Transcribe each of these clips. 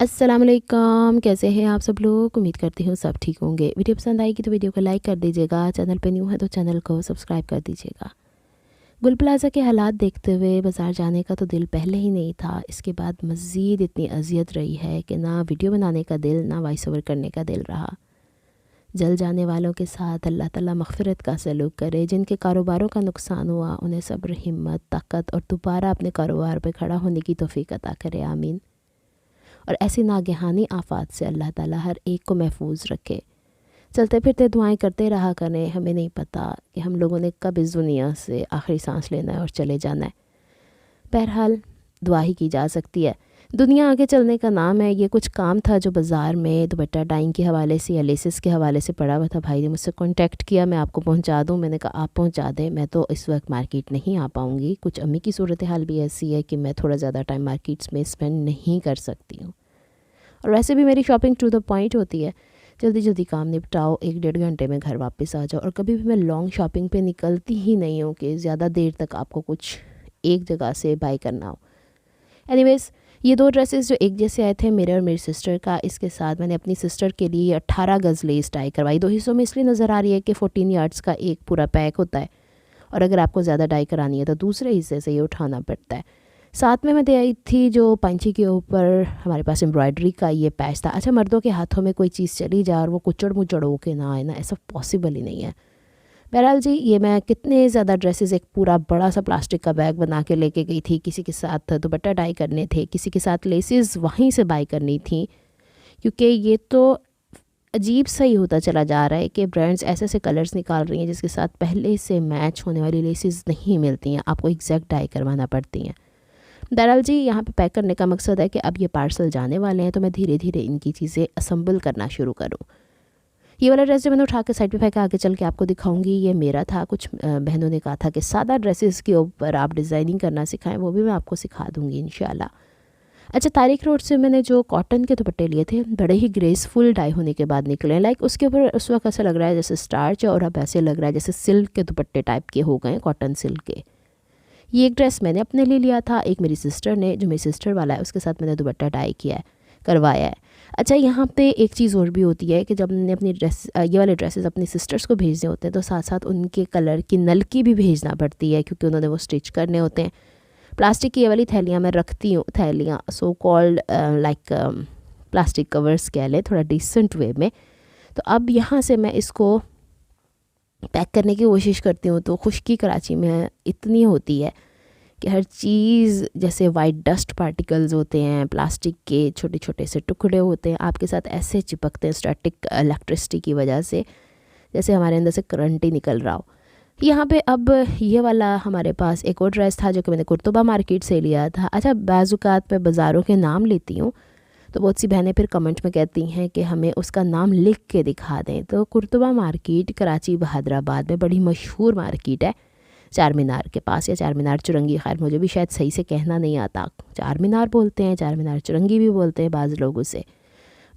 अस्सलाम वालेकुम, कैसे हैं आप सब लोग। उम्मीद करती हूँ सब ठीक होंगे। वीडियो पसंद आएगी तो वीडियो को लाइक कर दीजिएगा। चैनल पे न्यू है तो चैनल को सब्सक्राइब कर दीजिएगा। गुल प्लाज़ा के हालात देखते हुए बाज़ार जाने का तो दिल पहले ही नहीं था। इसके बाद मज़ीद इतनी अजियत रही है कि ना वीडियो बनाने का दिल, ना वॉइस ओवर करने का दिल रहा। जल जाने वालों के साथ अल्लाह ताला मग़फ़िरत का सलूक करे। जिनके कारोबारों का नुकसान हुआ उन्हें सब्र, हिम्मत, ताकत और दोबारा अपने कारोबार पर खड़ा होने की तौफ़ीक अता करे, आमीन। और ऐसी नागहानी आफात से अल्लाह ताला हर एक को महफूज रखे। चलते फिरते दुआएं करते रहा करें। हमें नहीं पता कि हम लोगों ने कब इस दुनिया से आखिरी सांस लेना है और चले जाना है। बहरहाल दुआ ही की जा सकती है। दुनिया आगे चलने का नाम है। ये कुछ काम था जो बाज़ार में दुपट्टा डाइंग के हवाले से या लेसिस के हवाले से पड़ा हुआ था। भाई ने मुझसे कांटेक्ट किया, मैं आपको पहुंचा दूं। मैंने कहा आप पहुंचा दें, मैं तो इस वक्त मार्केट नहीं आ पाऊंगी। कुछ अम्मी की सूरत हाल भी ऐसी है कि मैं थोड़ा ज़्यादा टाइम मार्केट्स में स्पेंड नहीं कर सकती हूँ। और वैसे भी मेरी शॉपिंग टू द पॉइंट होती है। जल्दी जल्दी काम निपटाओ, 1-1.5 घंटे में घर वापस आ जाओ। और कभी भी मैं लॉन्ग शॉपिंग पे निकलती ही नहीं हूँ कि ज़्यादा देर तक आपको कुछ एक जगह से बाय करना हो। एनीवेज़, ये 2 ड्रेसेस जो एक जैसे आए थे, मेरे और मेरी सिस्टर का, इसके साथ मैंने अपनी सिस्टर के लिए 18 गज़ लेस टाई करवाई। 2 हिस्सों में इसलिए नज़र आ रही है कि 14 यार्ड्स का एक पूरा पैक होता है और अगर आपको ज़्यादा डाई करानी है तो दूसरे हिस्से से ये उठाना पड़ता है। साथ में मैं दे आई थी जो पंछी के ऊपर हमारे पास एम्ब्रॉयडरी का ये पैच था। अच्छा, मर्दों के हाथों में कोई चीज़ चली जाए और वो कुचड़ मुचड़ हो के ना आए ना, ऐसा पॉसिबल ही नहीं है। बहरहाल जी, ये मैं कितने ज़्यादा ड्रेसेस एक पूरा बड़ा सा प्लास्टिक का बैग बना के लेके गई थी। किसी के साथ दुपट्टा डाई करने थे, किसी के साथ लेसेस वहीं से बाई करनी थी। क्योंकि ये तो अजीब सा ही होता चला जा रहा है कि ब्रांड्स ऐसे ऐसे कलर्स निकाल रही हैं जिसके साथ पहले से मैच होने वाली लेसेस नहीं मिलती हैं, आपको एग्जैक्ट डाई करवाना पड़ती हैं। दरअसल जी, यहाँ पे पैक करने का मकसद है कि अब ये पार्सल जाने वाले हैं तो मैं धीरे धीरे इनकी चीज़ें असम्बल करना शुरू करूँ। ये वाला ड्रेस जो मैंने उठा के साइड पे फेंका, आगे चल के आपको दिखाऊंगी, ये मेरा था। कुछ बहनों ने कहा था कि सादा ड्रेसेस के ऊपर आप डिज़ाइनिंग करना सिखाएं, वो भी मैं आपको सिखा दूँगी इंशाल्लाह। अच्छा, तारिक रोड से मैंने जो कॉटन के दुपट्टे लिए थे, बड़े ही ग्रेसफुल डाई होने के बाद निकले। लाइक उसके ऊपर उस वक्त ऐसा लग रहा है जैसे स्टार्च है और अब ऐसे लग रहा है जैसे सिल्क के दुपट्टे टाइप के हो गए, कॉटन सिल्क के। ये एक ड्रेस मैंने अपने लिए लिया था, एक मेरी सिस्टर ने, जो मेरी सिस्टर वाला है, उसके साथ मैंने दुपट्टा डाई किया है, करवाया है। अच्छा, यहाँ पे एक चीज़ और भी होती है कि जब मैंने अपनी ये वाले ड्रेसेस अपनी सिस्टर्स को भेजने होते हैं तो साथ साथ उनके कलर की नलकी भी भेजना पड़ती है क्योंकि उन्होंने वो स्टिच करने होते हैं। प्लास्टिक की ये वाली थैलियाँ मैं रखती हूँ, थैलियाँ so called like plastic covers कह लें, थोड़ा डिसेंट वे में। तो अब यहाँ से मैं इसको पैक करने की कोशिश करती हूँ तो खुश्की कराची में इतनी होती है कि हर चीज़, जैसे वाइट डस्ट पार्टिकल्स होते हैं, प्लास्टिक के छोटे छोटे से टुकड़े होते हैं, आपके साथ ऐसे चिपकते हैं स्टैटिक इलेक्ट्रिसिटी की वजह से, जैसे हमारे अंदर से करंट ही निकल रहा हो। यहाँ पे अब ये वाला हमारे पास एक और ड्रेस था जो कि मैंने कुर्तुबा मार्केट से लिया था। अच्छा, बाज़ात मैं बाज़ारों के नाम लेती हूँ तो बहुत सी बहनें फिर कमेंट में कहती हैं कि हमें उसका नाम लिख के दिखा दें। तो कुर्तुबा मार्केट कराची बहादराबाद में बड़ी मशहूर मार्केट है, चार मीनार के पास, या चार मीनार चुरंगी, खैर मुझे भी शायद सही से कहना नहीं आता। चार मीनार बोलते हैं, चार मीनार चुरंगी भी बोलते हैं बाज़ लोग उसे।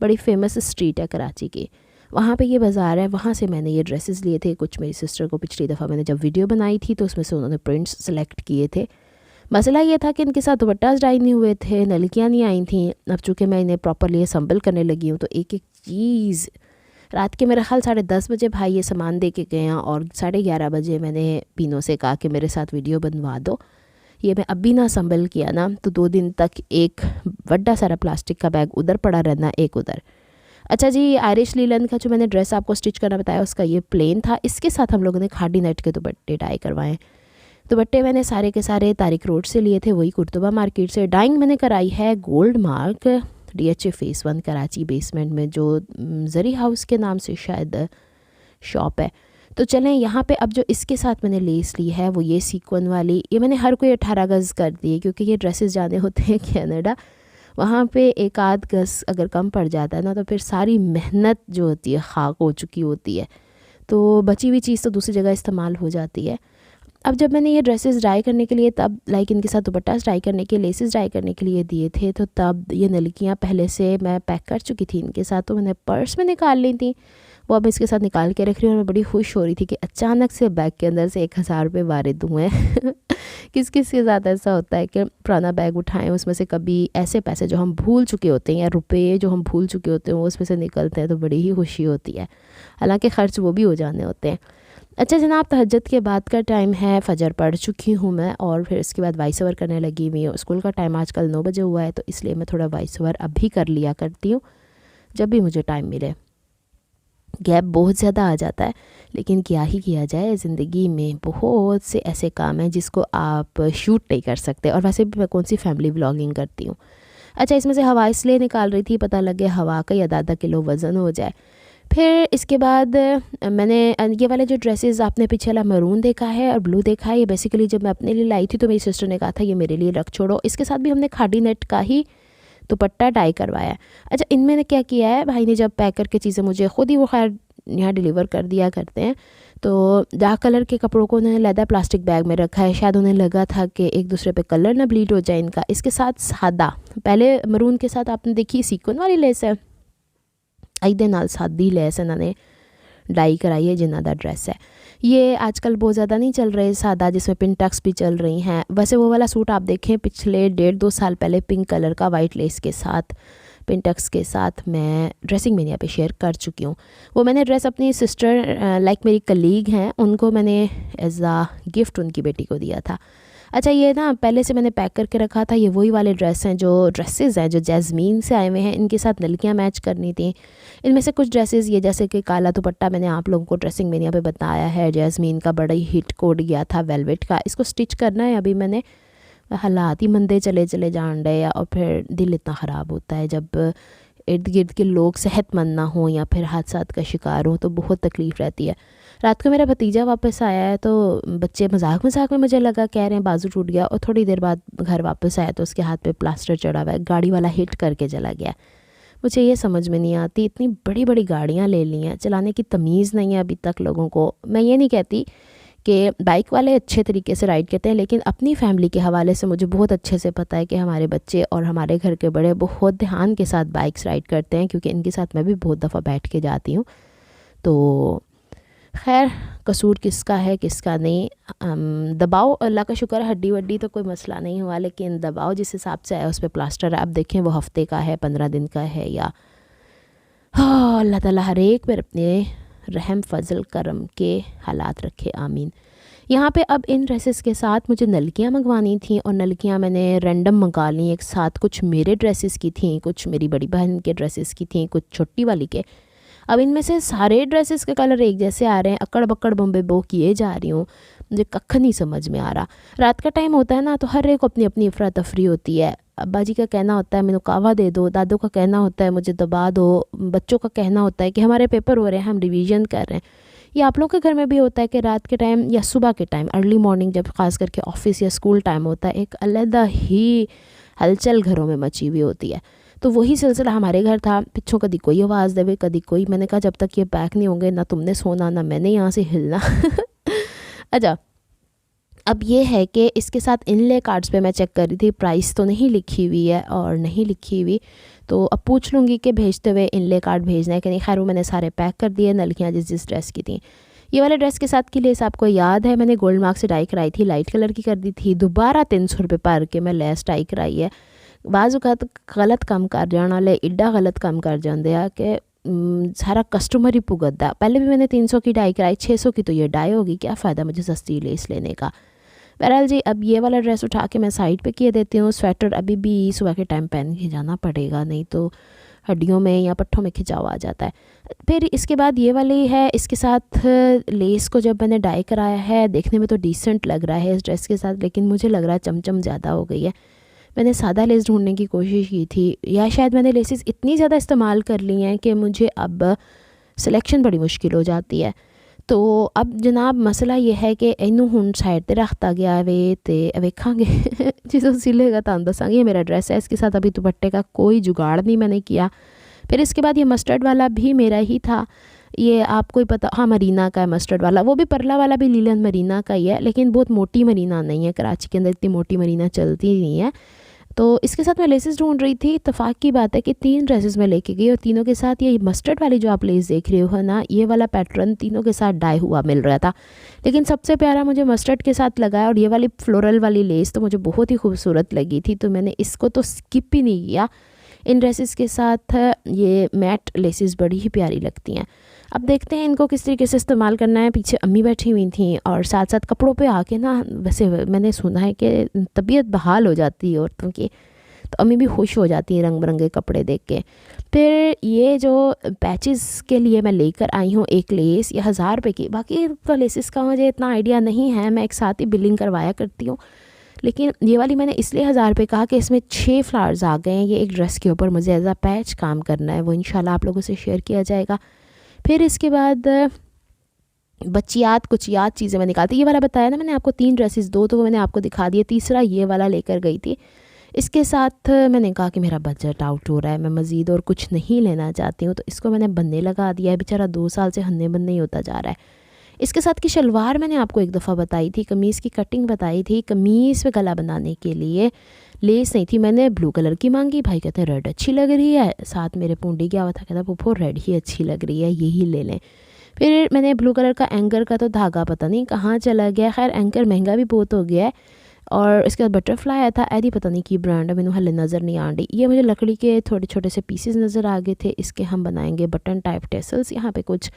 बड़ी फेमस स्ट्रीट है कराची की, वहाँ पे ये बाज़ार है। वहाँ से मैंने ये ड्रेसेस लिए थे। कुछ मेरी सिस्टर को पिछली दफ़ा मैंने जब वीडियो बनाई थी तो उसमें से उन्होंने प्रिंट्स सेलेक्ट किए थे। मसला ये था कि इनके साथ दुपट्टास डाई नहीं हुए थे, नलकियाँ नहीं आई थी। अब चूँकि मैं इन्हें प्रॉपरली असम्बल करने लगी हूँ तो एक एक चीज़, रात के मेरा ख्याल 10:30 बजे भाई ये सामान दे के गए हैं और 11:30 बजे मैंने पीनों से कहा कि मेरे साथ वीडियो बनवा दो। ये मैं अभी ना संभल किया ना तो 2 दिन तक एक बड़ा सारा प्लास्टिक का बैग उधर पड़ा रहना, एक उधर। अच्छा जी, आयरिश लीलन का जो मैंने ड्रेस आपको स्टिच करना बताया उसका ये प्लेन था। इसके साथ हम लोगों ने खादी नेट के दुपट्टे डाई करवाएं। दुपट्टे मैंने सारे के सारे तारिक रोड से लिए थे, वही कुर्तुबा मार्केट से। डाइंग मैंने कराई है gold mark DHA face 1 Karachi basement में, जो जरी हाउस के नाम से शायद शॉप है। तो चलें, यहाँ पे अब जो इसके साथ मैंने लेस ली है वो ये सीक्वन वाली, ये मैंने हर कोई 18 गज़ कर दी है क्योंकि ये ड्रेसेस जाने होते हैं कनाडा। वहाँ पे एक आध गज़ अगर कम पड़ जाता है ना तो फिर सारी मेहनत जो होती है खाक हो चुकी होती है, तो बची हुई चीज़ तो दूसरी जगह इस्तेमाल हो जाती है। अब जब मैंने ये ड्रेसेस डाई करने के लिए, तब लाइक इनके साथ दुपट्टास डाई करने के, लेसेस डाई करने के लिए दिए थे, तो तब ये नलकियाँ पहले से मैं पैक कर चुकी थी इनके साथ, तो मैंने पर्स में निकाल ली थी। वो अब इसके साथ निकाल के रख रही हूँ। और मैं बड़ी खुश हो रही थी कि अचानक से बैग के अंदर से 1000 रुपये वारिद हुए हैं। किस किस के साथ ऐसा होता है कि पुराना बैग उठाएं, उसमें से कभी ऐसे पैसे जो हम भूल चुके होते हैं या रुपये जो हम भूल चुके होते हैं वो उसमें से निकलते हैं तो बड़ी ही खुशी होती है। हालांकि ख़र्च वो भी हो जाने होते हैं। अच्छा जनाब, तहज्जुद के बाद का टाइम है, फ़जर पढ़ चुकी हूँ मैं और फिर इसके बाद वॉइस ओवर करने लगी हुई हूँ। स्कूल का टाइम आजकल 9 बजे हुआ है तो इसलिए मैं थोड़ा वॉइस ओवर अभी कर लिया करती हूँ जब भी मुझे टाइम मिले। गैप बहुत ज़्यादा आ जाता है लेकिन क्या ही किया जाए, ज़िंदगी में बहुत से ऐसे काम हैं जिसको आप शूट नहीं कर सकते। और वैसे भी मैं कौन सी फैमिली व्लॉगिंग करती हूँ। अच्छा, इसमें से हवा इसलिए निकाल रही थी पता लगे हवा का ही आधा किलो वज़न हो जाए। फिर इसके बाद मैंने ये वाले जो ड्रेसेस आपने पीछे वाला मरून देखा है और ब्लू देखा है, ये बेसिकली जब मैं अपने लिए लाई थी तो मेरी सिस्टर ने कहा था ये मेरे लिए रख छोड़ो। इसके साथ भी हमने खादी नेट का ही दुपट्टा डाई करवाया है। अच्छा, इनमें ने क्या किया है, भाई ने जब पैक करके चीज़ें मुझे ख़ुद ही वो खैर यहाँ डिलीवर कर दिया करते हैं तो डार्क कलर के कपड़ों को उन्होंने लैदर प्लास्टिक बैग में रखा है। शायद उन्हें लगा था कि एक दूसरे पे कलर ना ब्लीड हो जाए इनका। इसके साथ सादा, पहले मरून के साथ आपने देखी सीक्वेंस वाली लेस है, ਇਹਦੇ ਨਾਲ सादी लेस इन्होंने डाई कराई है जिन्ना दा ड्रेस है। ये आजकल बहुत ज़्यादा नहीं चल रहे सादा, जिसमें पिन टक्स भी चल रही हैं। वैसे वो वाला सूट आप देखें पिछले 1.5-2 साल पहले पिंक कलर का वाइट लेस के साथ पिन टक्स के साथ मैं ड्रेसिंग मेनिया पे शेयर कर चुकी हूँ। वो मैंने ड्रेस अपनी सिस्टर लाइक मेरी कलीग हैं उनको मैंने एज आ गिफ्ट उनकी बेटी को दिया था। अच्छा, ये ना पहले से मैंने पैक करके रखा था। ये वही वाले ड्रेसेस हैं जो जैस्मीन से आए हुए हैं, इनके साथ नलकियाँ मैच करनी थी। इनमें से कुछ ड्रेसेस ये जैसे कि काला दुपट्टा मैंने आप लोगों को ड्रेसिंग मेनिया पे बताया है, जैस्मीन का बड़ा ही हिट कोड गया था वेलवेट का। इसको स्टिच करना है अभी मैंने, हालात ही मंदे चले जान रहे हैं और फिर दिल इतना ख़राब होता है जब इर्द गिर्द के लोग सेहतमंद ना हों या फिर हादसात का शिकार हों तो बहुत तकलीफ़ रहती है। रात को मेरा भतीजा वापस आया है तो बच्चे मजाक में मुझे लगा कह रहे हैं बाजू टूट गया, और थोड़ी देर बाद घर वापस आया तो उसके हाथ पे प्लास्टर चढ़ा हुआ है। गाड़ी वाला हिट करके चला गया। मुझे ये समझ में नहीं आती, इतनी बड़ी बड़ी गाड़ियाँ ले ली हैं, चलाने की तमीज़ नहीं है अभी तक लोगों को। मैं ये नहीं कहती कि बाइक वाले अच्छे तरीके से राइड करते हैं, लेकिन अपनी फैमिली के हवाले से मुझे बहुत अच्छे से पता है कि हमारे बच्चे और हमारे घर के बड़े बहुत ध्यान के साथ बाइक्स राइड करते हैं, क्योंकि इनके साथ मैं भी बहुत दफ़ा बैठ के जाती हूँ। तो खैर कसूर किसका है किसका नहीं। दबाव अल्लाह का शुक्र, हड्डी वड्डी तो कोई मसला नहीं हुआ, लेकिन दबाव जिस हिसाब से आया उस पर प्लास्टर है। अब देखें वो हफ्ते का है, 15 दिन का है या हाँ, अल्लाह ताला हर एक पर अपने रहम फजल करम के हालात रखे, आमीन। यहाँ पे अब इन ड्रेसेस के साथ मुझे नलकियाँ मंगवानी थी और नलकियाँ मैंने रैंडम मंगा ली एक साथ। कुछ मेरे ड्रेसेस की थी, कुछ मेरी बड़ी बहन के ड्रेसेस की थी, कुछ छोटी वाली के। अब इनमें से सारे ड्रेसेस के कलर एक जैसे आ रहे हैं, अकड़ बक्कड़ बम्बे बो किए जा रही हूँ, मुझे कख नहीं समझ में आ रहा। रात का टाइम होता है ना तो हर एक अपनी अपनी अफरा तफरी होती है। अब्बा जी का कहना होता है मैंने कावा दे दो, दादों का कहना होता है मुझे दबा दो, बच्चों का कहना होता है कि हमारे पेपर हो रहे हैं हम रिवीजन कर रहे हैं। ये आप लोगों के घर में भी होता है कि रात के टाइम या सुबह के टाइम अर्ली मॉर्निंग जब ख़ास करके ऑफिस या स्कूल टाइम होता है, एक अलग ही हलचल घरों में मची हुई होती है। तो वही सिलसिला हमारे घर था। पिछों कभी कोई आवाज़ देवे कभी कोई। मैंने कहा जब तक ये पैक नहीं होंगे ना तुमने सोना ना मैंने यहाँ से हिलना। अच्छा, अब ये है कि इसके साथ इनले कार्ड्स पे मैं चेक कर रही थी, प्राइस तो नहीं लिखी हुई है और नहीं लिखी हुई, तो अब पूछ लूँगी कि भेजते हुए इनले कार्ड भेजना है कि नहीं। खैर वो मैंने सारे पैक कर दिए, नलकियाँ जिस ड्रेस की थी। ये वाले ड्रेस के साथ की लेस आपको याद है मैंने गोल्ड मार्क से डाई कराई थी, लाइट कलर की कर दी थी। दोबारा 300 रुपये पर के मैं लेस डाई कराई है। बाज़ औक़ात गलत काम कर जाने वाले एड्डा गलत काम कर जाते हैं कि सारा कस्टमर ही भुगतदा। पहले भी मैंने 300 की डाई कराई, 600 की तो ये डाई होगी, क्या फ़ायदा मुझे सस्ती लेस लेने का। बहरहाल जी, अब ये वाला ड्रेस उठा के मैं साइड पे किए देती हूँ। स्वेटर अभी भी सुबह के टाइम पहन के जाना पड़ेगा, नहीं तो हड्डियों में या पट्ठों में खिंचाव आ जाता है। फिर इसके बाद ये वाली है, इसके साथ लेस को जब मैंने डाई कराया है देखने में तो डिसेंट लग रहा है इस ड्रेस के साथ, लेकिन मुझे लग रहा है चमचम ज़्यादा हो गई है। मैंने सादा लेस ढूंढने की कोशिश की थी, या शायद मैंने लेसेस इतनी ज़्यादा इस्तेमाल कर ली हैं कि मुझे अब सिलेक्शन बड़ी मुश्किल हो जाती है। तो अब जनाब मसला ये है कि इनू हुण साइड ते रखता गया वे ते वेखांगे जिसो सिलेगा तो दसांगे। ये मेरा ड्रेस है, इसके साथ अभी दुपट्टे का कोई जुगाड़ नहीं मैंने किया। फिर इसके बाद ये मस्टर्ड वाला भी मेरा ही था, ये आपको ही पता, हाँ मरीना का है मस्टर्ड वाला। वो भी परला वाला भी लीलन मरीना का ही है, लेकिन बहुत मोटी मरीना नहीं है, कराची के अंदर इतनी मोटी मरीना चलती नहीं है। तो इसके साथ मैं लेसेस ढूंढ रही थी। इत्तेफाक की बात है कि 3 ड्रेसेस मैं लेके गई और तीनों के साथ ये मस्टर्ड वाली जो आप लेस देख रहे हो ना, ये वाला पैटर्न तीनों के साथ डाई हुआ मिल रहा था। लेकिन सबसे प्यारा मुझे मस्टर्ड के साथ लगा और ये वाली फ्लोरल वाली लेस तो मुझे बहुत ही खूबसूरत लगी थी, तो मैंने इसको तो स्किप ही नहीं किया। इन ड्रेसेस के साथ ये मैट लेसेस बड़ी ही प्यारी लगती हैं। अब देखते हैं इनको किस तरीके से इस्तेमाल करना है। पीछे अम्मी बैठी हुई थी और साथ साथ कपड़ों पे आके ना, वैसे मैंने सुना है कि तबीयत बहाल हो जाती है औरतों की, तो अम्मी भी खुश हो जाती है रंग बिरंगे कपड़े देख के। फिर ये जो पैचेस के लिए मैं लेकर आई हूँ एक लेस, ये 1000 रुपये की। बाकी तो लेसेस का मुझे इतना आइडिया नहीं है, मैं एक साथ ही बिलिंग करवाया करती हूँ। लेकिन ये वाली मैंने इसलिए 1000 रुपये कहा कि इसमें 6 फ्लावर्स आ गए हैं। ये एक ड्रेस के ऊपर मुझे एज अ पैच काम करना है, वो इंशाल्लाह आप लोगों से शेयर किया जाएगा। फिर इसके बाद बच्चियात कुछ याद चीज़ें मैं निकालती। ये वाला बताया ना मैंने आपको 3 ड्रेसेस, 2 तो मैंने आपको दिखा दिए, तीसरा ये वाला लेकर गई थी। इसके साथ मैंने कहा कि मेरा बजट आउट हो रहा है, मैं मज़ीद और कुछ नहीं लेना चाहती हूँ, तो इसको मैंने बनने लगा दिया है। बेचारा 2 साल से हन्ने बन्ने ही होता जा रहा है। इसके साथ की शलवार मैंने आपको एक दफ़ा बताई थी, कमीज़ की कटिंग बताई थी। कमीज़ पे गला बनाने के लिए लेस नहीं थी, मैंने ब्लू कलर की मांगी। भाई कहते हैं रेड अच्छी लग रही है, साथ मेरे पूंडी क्या हुआ था, कहता पुप्पो रेड ही अच्छी लग रही है, यही ले लें। फिर मैंने ब्लू कलर का एंकर का तो धागा पता नहीं कहाँ चला गया, खैर एंकर महंगा भी बहुत हो गया है। और इसके बाद बटरफ्लाई आया था, ऐदी पता नहीं की ब्रांड है, मैंने हले नज़र नहीं आ रही। ये मुझे लकड़ी के थोड़े छोटे से पीसेस नज़र आ गए थे, इसके हम बनाएंगे बटन टाइप टेसल्स यहाँ पे कुछ।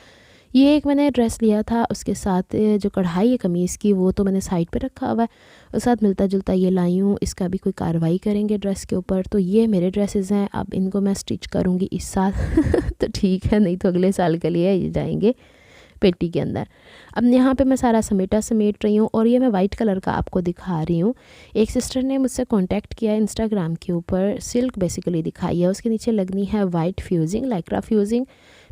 ये एक मैंने ड्रेस लिया था, उसके साथ जो कढ़ाई है कमीज़ की वो तो मैंने साइड पे रखा हुआ है, उस साथ मिलता जुलता ये लाई हूँ। इसका भी कोई कार्रवाई करेंगे ड्रेस के ऊपर। तो ये मेरे ड्रेसेस हैं, अब इनको मैं स्टिच करूँगी इस साल तो ठीक है, नहीं तो अगले साल के लिए ये जाएंगे पेटी के अंदर। अब यहाँ पे मैं सारा समेट रही हूँ और ये मैं वाइट कलर का आपको दिखा रही हूँ। एक सिस्टर ने मुझसे कांटेक्ट किया इंस्टाग्राम के ऊपर, सिल्क बेसिकली दिखाई है, उसके नीचे लगनी है वाइट फ्यूजिंग, लाइक्रा फ्यूजिंग,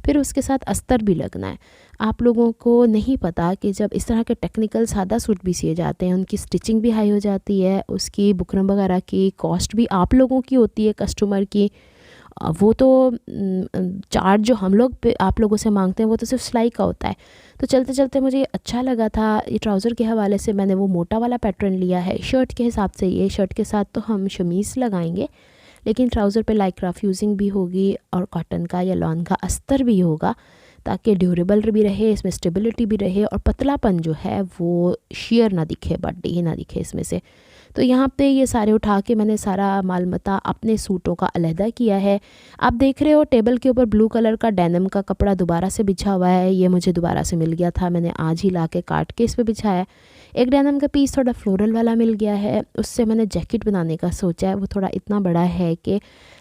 फिर उसके साथ अस्तर भी लगना है। आप लोगों को नहीं पता कि जब इस तरह के टेक्निकल सादा सूट भी सिए जाते हैं, उनकी स्टिचिंग भी हाई हो जाती है, उसकी बुकरम वगैरह की कॉस्ट भी आप लोगों की होती है, कस्टमर की। वो तो चार्ज जो हम लोग पे आप लोगों से मांगते हैं वो तो सिर्फ सिलाई का होता है। तो चलते चलते मुझे ये अच्छा लगा था। ये ट्राउज़र के हवाले से मैंने वो मोटा वाला पैटर्न लिया है, शर्ट के हिसाब से। ये शर्ट के साथ तो हम शमीज़ लगाएंगे, लेकिन ट्राउज़र पे लाइक्रा फ्यूजिंग भी होगी और कॉटन का या लॉन का अस्तर भी होगा, ताकि ड्यूरेबल भी रहे, इसमें स्टेबिलिटी भी रहे और पतलापन जो है वो शेयर ना दिखे, बड्डी ना दिखे इसमें से। तो यहाँ पे ये सारे उठा के मैंने सारा माल मता अपने सूटों का अलहदा किया है। आप देख रहे हो टेबल के ऊपर ब्लू कलर का डेनिम का कपड़ा दोबारा से बिछा हुआ है, ये मुझे दोबारा से मिल गया था, मैंने आज ही ला के काट के इस पर बिछाया। एक डेनिम का पीस थोड़ा फ्लोरल वाला मिल गया है, उससे मैंने जैकेट बनाने का सोचा है। वो थोड़ा इतना बड़ा है कि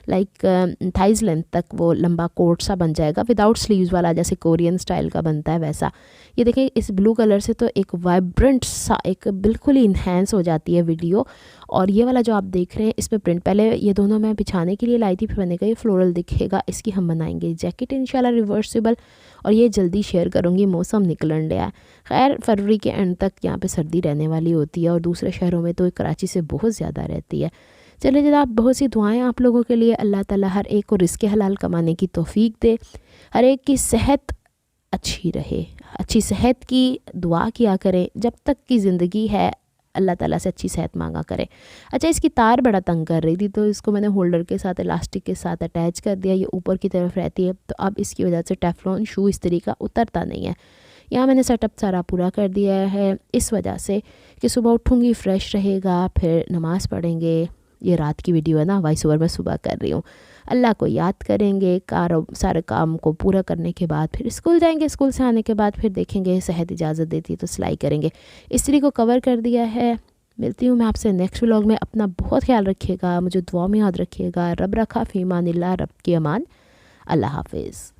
लाइक थाइज लेंथ तक वो लंबा कोट सा बन जाएगा, विदाउट स्लीव्स वाला, जैसे कोरियन स्टाइल का बनता है वैसा। ये देखें, इस ब्लू कलर से तो एक वाइब्रेंट सा, एक बिल्कुल ही इन्हेंस हो जाती है वीडियो। और ये वाला जो आप देख रहे हैं इसमें प्रिंट, पहले ये दोनों मैं बिछाने के लिए लाई थी, फिर मैंने कहा ये फ्लोरल दिखेगा, इसकी हम बनाएंगे जैकेट इंशाल्लाह रिवर्सिबल। और ये जल्दी शेयर करूँगी, मौसम निकलन रहा है। खैर फरवरी के एंड तक यहाँ पे सर्दी रहने वाली होती है और दूसरे शहरों में तो कराची से बहुत ज़्यादा रहती है। चलिए जनाब, बहुत सी दुआएं आप लोगों के लिए। अल्लाह ताला हर एक को रिज़्क़ हलाल कमाने की तौफीक दे, हर एक की सेहत अच्छी रहे, अच्छी सेहत की दुआ किया करें। जब तक की ज़िंदगी है अल्लाह ताला से अच्छी सेहत मांगा करें। अच्छा, इसकी तार बड़ा तंग कर रही थी, तो इसको मैंने होल्डर के साथ इलास्टिक के साथ अटैच कर दिया। ये ऊपर की तरफ रहती है, तो अब इसकी वजह से टेफ्लॉन शू इस तरीका उतरता नहीं है। यहाँ मैंने सेटअप सारा पूरा कर दिया है, इस वजह से कि सुबह उठूँगी फ्रेश रहेगा, फिर नमाज़ पढ़ेंगे। ये रात की वीडियो है ना, वॉइस ओवर मैं सुबह कर रही हूँ। अल्लाह को याद करेंगे, सारे काम को पूरा करने के बाद फिर स्कूल जाएंगे। स्कूल से आने के बाद फिर देखेंगे सेहत इजाज़त देती है तो सिलाई करेंगे। इस्त्री को कवर कर दिया है। मिलती हूँ मैं आपसे नेक्स्ट व्लॉग में। अपना बहुत ख्याल रखिएगा, मुझे दुआ में याद रखिएगा। रब रखा फ़ी अमानिल्लाह, रब की अमान। अल्लाह हाफिज़।